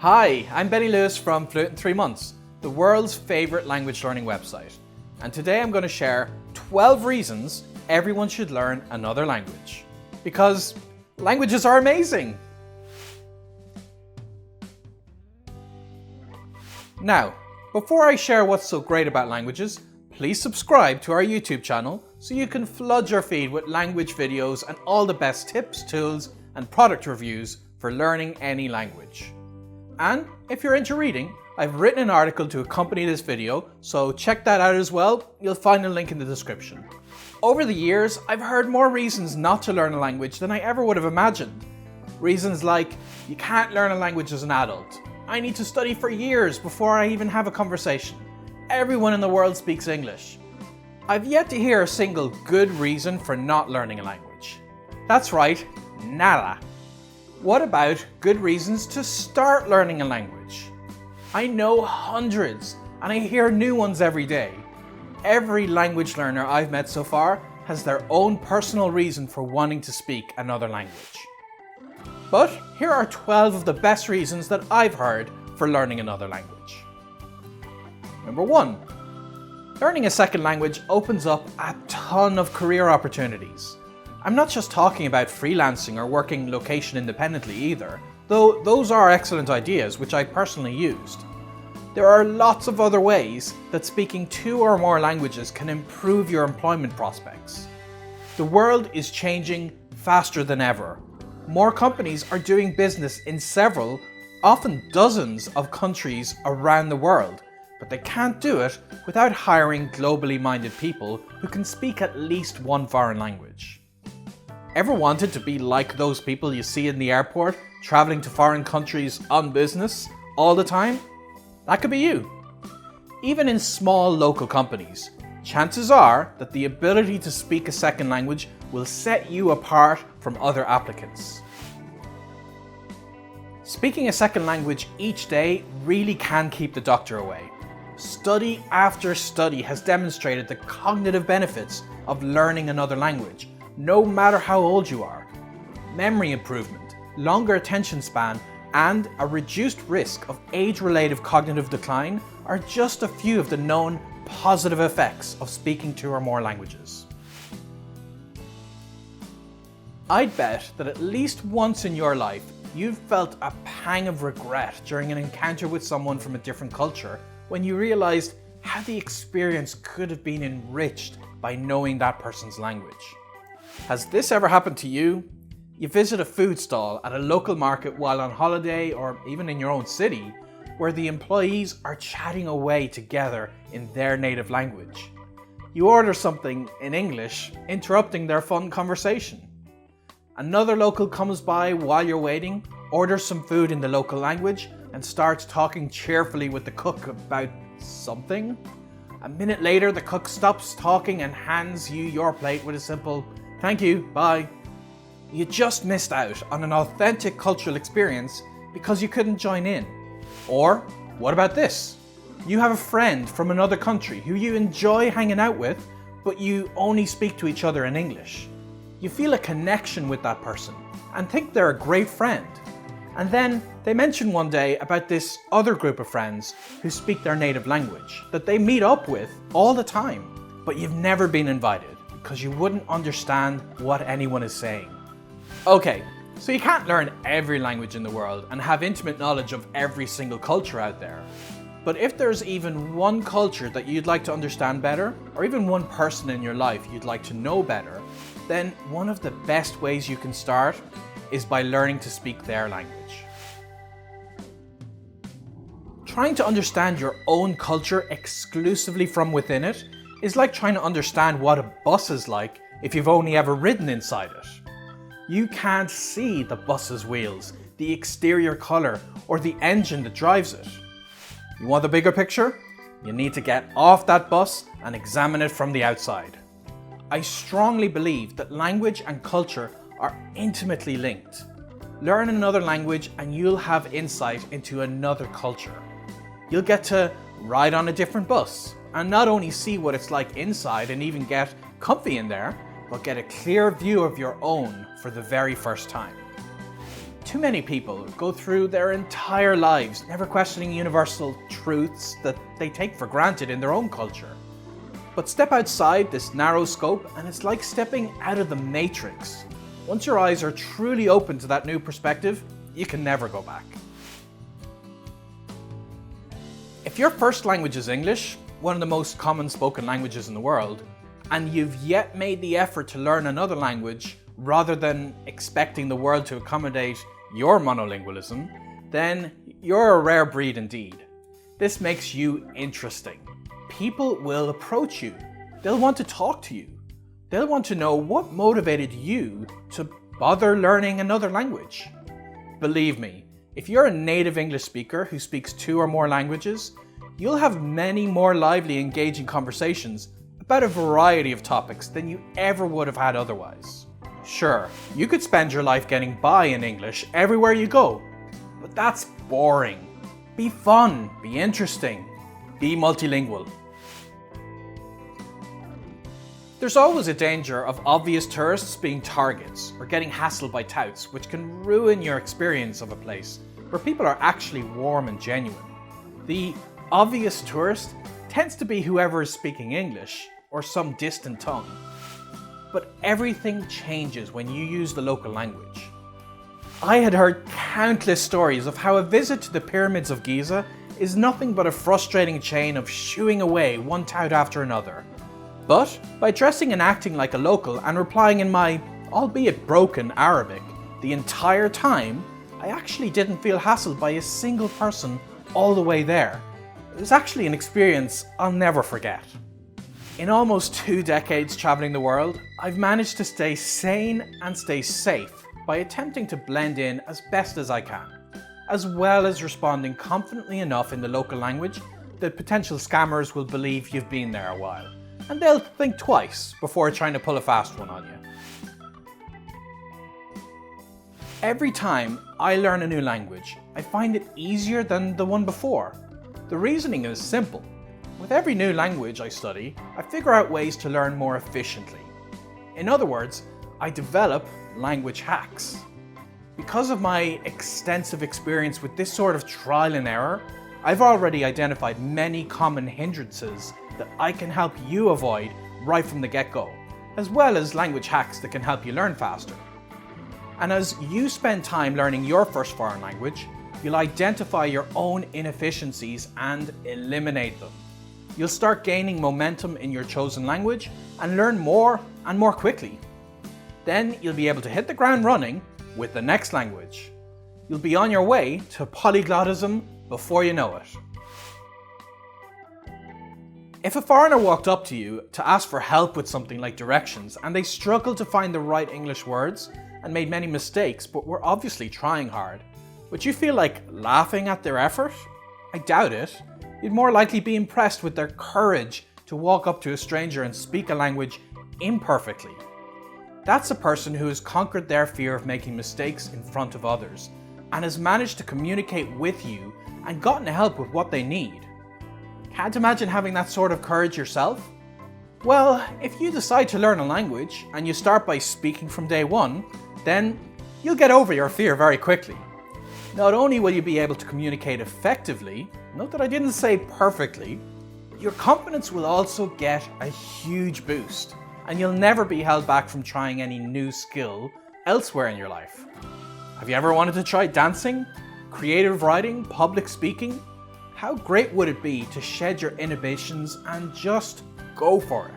Hi, I'm Benny Lewis from Fluent in 3 Months, the world's favourite language learning website. And today I'm going to share 12 reasons everyone should learn another language. Because languages are amazing! Now, before I share what's so great about languages, please subscribe to our YouTube channel so you can flood your feed with language videos and all the best tips, tools, and product reviews for learning any language. And if you're into reading, I've written an article to accompany this video, so check that out as well. You'll find a link in the description. Over the years, I've heard more reasons not to learn a language than I ever would have imagined. Reasons like, you can't learn a language as an adult. I need to study for years before I even have a conversation. Everyone in the world speaks English. I've yet to hear a single good reason for not learning a language. That's right, nada. What about good reasons to start learning a language? I know hundreds, and I hear new ones every day. Every language learner I've met so far has their own personal reason for wanting to speak another language. But here are 12 of the best reasons that I've heard for learning another language. Number 1. Learning a second language opens up a ton of career opportunities. I'm not just talking about freelancing or working location independently either, though those are excellent ideas which I personally used. There are lots of other ways that speaking 2 or more languages can improve your employment prospects. The world is changing faster than ever. More companies are doing business in several, often dozens of countries around the world, but they can't do it without hiring globally minded people who can speak at least one foreign language. Ever wanted to be like those people you see in the airport, traveling to foreign countries on business all the time? That could be you. Even in small local companies, chances are that the ability to speak a second language will set you apart from other applicants. Speaking a second language each day really can keep the doctor away. Study after study has demonstrated the cognitive benefits of learning another language, no matter how old you are. Memory improvement, longer attention span, and a reduced risk of age-related cognitive decline are just a few of the known positive effects of speaking 2 or more languages. I'd bet that at least once in your life, you've felt a pang of regret during an encounter with someone from a different culture when you realized how the experience could have been enriched by knowing that person's language. Has this ever happened to you? You visit a food stall at a local market while on holiday or even in your own city, where the employees are chatting away together in their native language. You order something in English, interrupting their fun conversation. Another local comes by while you're waiting, orders some food in the local language, and starts talking cheerfully with the cook about something. A minute later, the cook stops talking and hands you your plate with a simple "Thank you, bye." You just missed out on an authentic cultural experience because you couldn't join in. Or, what about this? You have a friend from another country who you enjoy hanging out with, but you only speak to each other in English. You feel a connection with that person and think they're a great friend. And then they mention one day about this other group of friends who speak their native language that they meet up with all the time, but you've never been invited because you wouldn't understand what anyone is saying. Okay, so you can't learn every language in the world and have intimate knowledge of every single culture out there. But if there's even one culture that you'd like to understand better, or even one person in your life you'd like to know better, then one of the best ways you can start is by learning to speak their language. Trying to understand your own culture exclusively from within it is like trying to understand what a bus is like if you've only ever ridden inside it. You can't see the bus's wheels, the exterior color, or the engine that drives it. You want the bigger picture? You need to get off that bus and examine it from the outside. I strongly believe that language and culture are intimately linked. Learn another language and you'll have insight into another culture. You'll get to ride on a different bus and not only see what it's like inside and even get comfy in there, but get a clear view of your own for the very first time. Too many people go through their entire lives never questioning universal truths that they take for granted in their own culture. But step outside this narrow scope and it's like stepping out of the matrix. Once your eyes are truly open to that new perspective, you can never go back. If your first language is English, one of the most common spoken languages in the world, and you've yet made the effort to learn another language rather than expecting the world to accommodate your monolingualism, then you're a rare breed indeed. This makes you interesting. People will approach you. They'll want to talk to you. They'll want to know what motivated you to bother learning another language. Believe me, if you're a native English speaker who speaks 2 or more languages, you'll have many more lively, engaging conversations about a variety of topics than you ever would have had otherwise. Sure, you could spend your life getting by in English everywhere you go, but that's boring. Be fun, be interesting, be multilingual. There's always a danger of obvious tourists being targets or getting hassled by touts, which can ruin your experience of a place where people are actually warm and genuine. The obvious tourist tends to be whoever is speaking English or some distant tongue. But everything changes when you use the local language. I had heard countless stories of how a visit to the pyramids of Giza is nothing but a frustrating chain of shooing away one tout after another. But by dressing and acting like a local and replying in my, albeit broken, Arabic the entire time, I actually didn't feel hassled by a single person all the way there. It was actually an experience I'll never forget. In almost 2 decades traveling the world, I've managed to stay sane and stay safe by attempting to blend in as best as I can, as well as responding confidently enough in the local language that potential scammers will believe you've been there a while, and they'll think twice before trying to pull a fast one on you. Every time I learn a new language, I find it easier than the one before. The reasoning is simple. With every new language I study, I figure out ways to learn more efficiently. In other words, I develop language hacks. Because of my extensive experience with this sort of trial and error, I've already identified many common hindrances that I can help you avoid right from the get-go, as well as language hacks that can help you learn faster. And as you spend time learning your first foreign language, you'll identify your own inefficiencies and eliminate them. You'll start gaining momentum in your chosen language and learn more and more quickly. Then you'll be able to hit the ground running with the next language. You'll be on your way to polyglottism before you know it. If a foreigner walked up to you to ask for help with something like directions and they struggled to find the right English words and made many mistakes but were obviously trying hard, would you feel like laughing at their effort? I doubt it. You'd more likely be impressed with their courage to walk up to a stranger and speak a language imperfectly. That's a person who has conquered their fear of making mistakes in front of others and has managed to communicate with you and gotten help with what they need. Can't imagine having that sort of courage yourself? Well, if you decide to learn a language and you start by speaking from day one, then you'll get over your fear very quickly. Not only will you be able to communicate effectively, note that I didn't say perfectly, your confidence will also get a huge boost, and you'll never be held back from trying any new skill elsewhere in your life. Have you ever wanted to try dancing, creative writing, public speaking? How great would it be to shed your inhibitions and just go for it?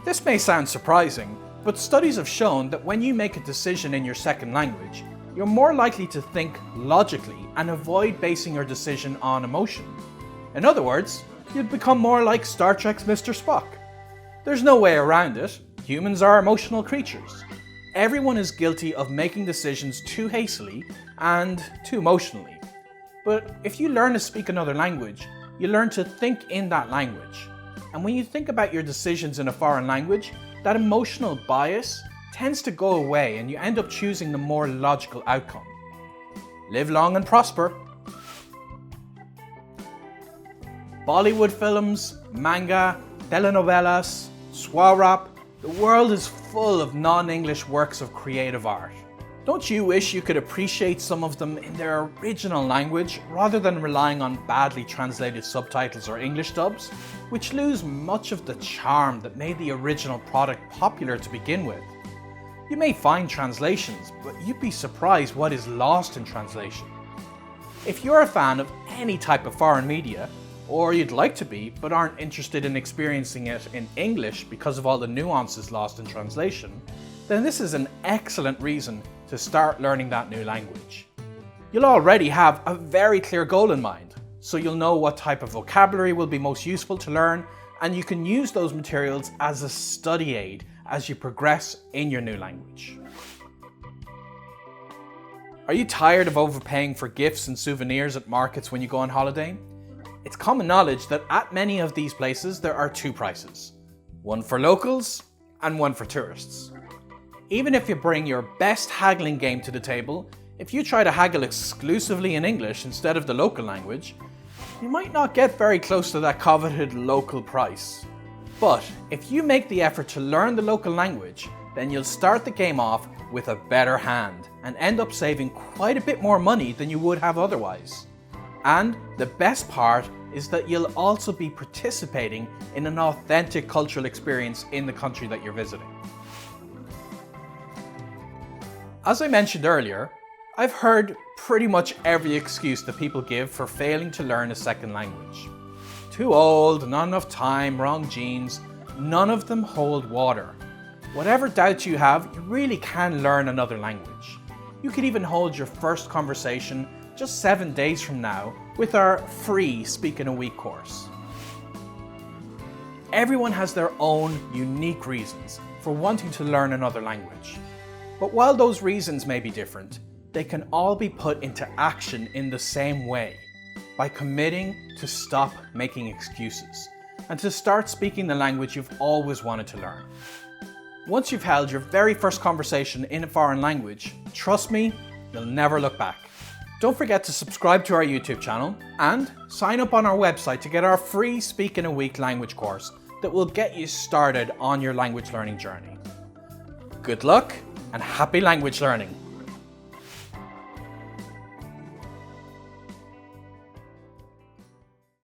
This may sound surprising, but studies have shown that when you make a decision in your second language, you're more likely to think logically and avoid basing your decision on emotion. In other words, you'd become more like Star Trek's Mr. Spock. There's no way around it. Humans are emotional creatures. Everyone is guilty of making decisions too hastily and too emotionally. But if you learn to speak another language, you learn to think in that language. And when you think about your decisions in a foreign language, that emotional bias tends to go away and you end up choosing the more logical outcome. Live long and prosper. Bollywood films, manga, telenovelas, swa rap, The world is full of non-English works of creative art. Don't you wish you could appreciate some of them in their original language rather than relying on badly translated subtitles or English dubs, which lose much of the charm that made the original product popular to begin with? You may find translations, but you'd be surprised what is lost in translation. If you're a fan of any type of foreign media, or you'd like to be but aren't interested in experiencing it in English because of all the nuances lost in translation, then this is an excellent reason to start learning that new language. You'll already have a very clear goal in mind, so you'll know what type of vocabulary will be most useful to learn, and you can use those materials as a study aid as you progress in your new language. Are you tired of overpaying for gifts and souvenirs at markets when you go on holiday? It's common knowledge that at many of these places there are two prices, one for locals and one for tourists. Even if you bring your best haggling game to the table, if you try to haggle exclusively in English instead of the local language, you might not get very close to that coveted local price. But if you make the effort to learn the local language, then you'll start the game off with a better hand and end up saving quite a bit more money than you would have otherwise. And the best part is that you'll also be participating in an authentic cultural experience in the country that you're visiting. As I mentioned earlier, I've heard pretty much every excuse that people give for failing to learn a second language. Too old, not enough time, wrong genes, none of them hold water. Whatever doubts you have, you really can learn another language. You could even hold your first conversation just 7 days from now with our free Speak in a Week course. Everyone has their own unique reasons for wanting to learn another language. But while those reasons may be different, they can all be put into action in the same way, by committing to stop making excuses and to start speaking the language you've always wanted to learn. Once you've held your very first conversation in a foreign language, trust me, you'll never look back. Don't forget to subscribe to our YouTube channel and sign up on our website to get our free Speak in a Week language course that will get you started on your language learning journey. Good luck and happy language learning!